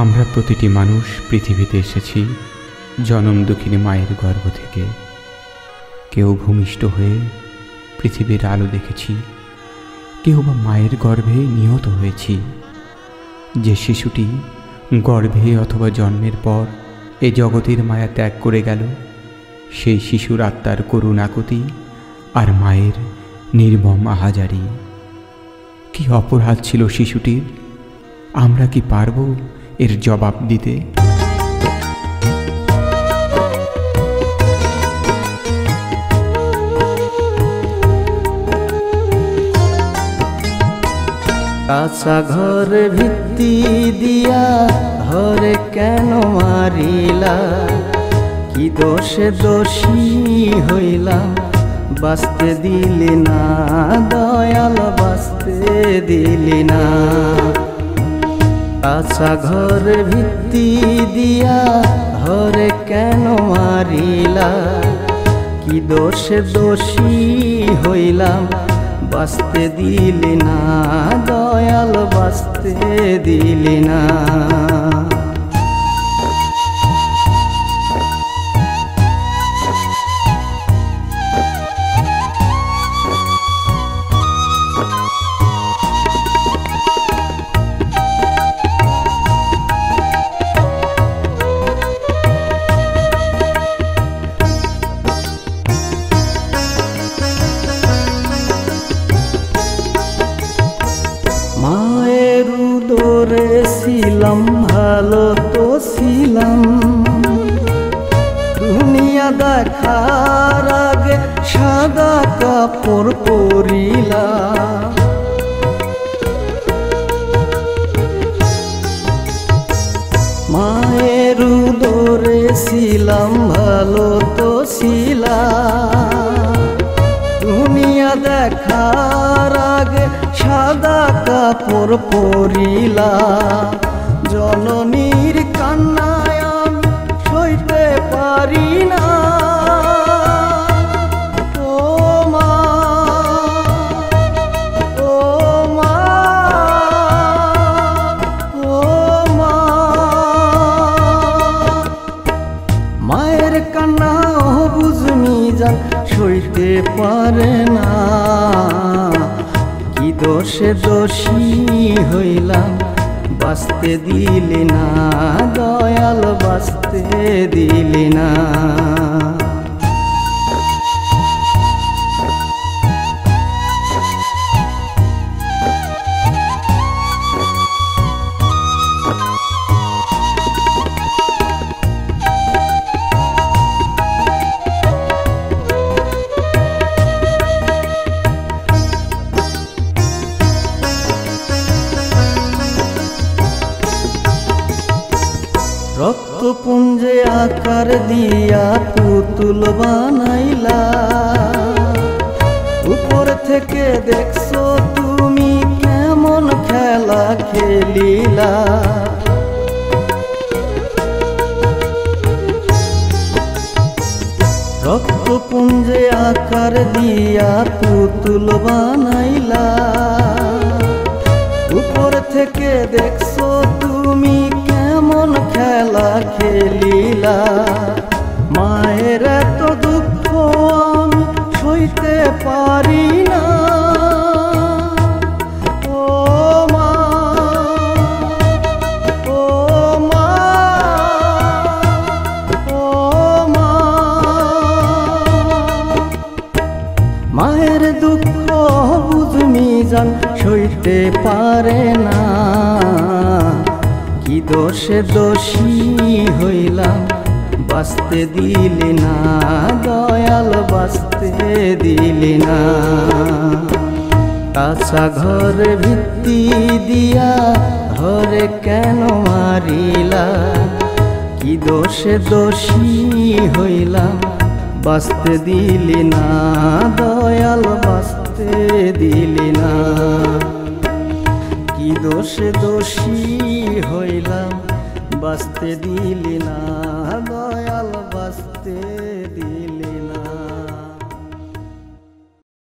আমরা প্রতিটি মানুষ পৃথিবীতে এসেছি জনম দুঃখিনী মায়ের গর্ভ থেকে। কেউ ভূমিষ্ঠ হয়ে পৃথিবীর আলো দেখেছি, কেউ বা মায়ের গর্ভে নিহত হয়েছি। যে শিশুটি গর্ভে অথবা জন্মের পর এ জগতের মায়া ত্যাগ করে গেল, সেই শিশুর আত্মার করুণ আকুতি আর মায়ের নির্মম আহাজারি। কি অপরাধ ছিল শিশুটির? আমরা কি পারব এর জবাব দিতে? কাঁচা ঘরে ভিত্তি দিয়া ঘরে কেন মারিলা? কি দোষে দোষী হইলাম, বাঁচতে দিলি না দয়াল, বাঁচতে দিলি না। কাঁচা ঘরে ভিত্তি দিয়া ঘরে কেন মারিলা? কি দোষে দোষী হইলাম, বাঁচতে দিলি না দয়াল, বাঁচতে দিলি না। মায়ের উদরে ছিলাম, ভালো তো ছিলাম, দুনিয়া দেখার আগে সাদা কাপড় পরিলাম। মায়ের উদরে ছিলাম, ভালো তো ছিলাম, দুনিয়া দেখার আগে সাদা কাপড় পরিলা। জননীর কান্নায় আমি সইতে পারি না, ও মা, ও মা, ও মা। মায়ের কান্না বুঝমি যান সইতে পারে না। কি দোষে দোষী হইলাম, বাঁচতে দিলি না দয়াল, বাঁচতে দিলি না। রক্তপুঞ্জে আকার দিয়া পুতুল বানাইলা, উপর থেকে দেখছো তুমি কেমন খেলা খেলিলা। রক্তপুঞ্জে আকার দিয়া পুতুল বানাইলা, উপর থেকে দেখছো তুমি কেমন খেলা খেলিলা। মায়ের এত দুঃখ আমি সইতে পারি না, ও মা, ও মা, ও মা। মায়ের দুঃখ বুঝমি যান সইতে পারে না। কি দোষে দোষী হইলাম, বাঁচতে দিলি না দয়াল, বাঁচতে দিলি না। কাঁচা ঘরে ভিত্তি দিয়া ঘরে কেন মারিলা? কি দোষে দোষী হইলাম, বাঁচতে দিলি না দয়াল, বাঁচতে দিলি না। কি দোষে দোষী হইলাম, বাঁচতে দিলি না দয়াল, বাঁচতে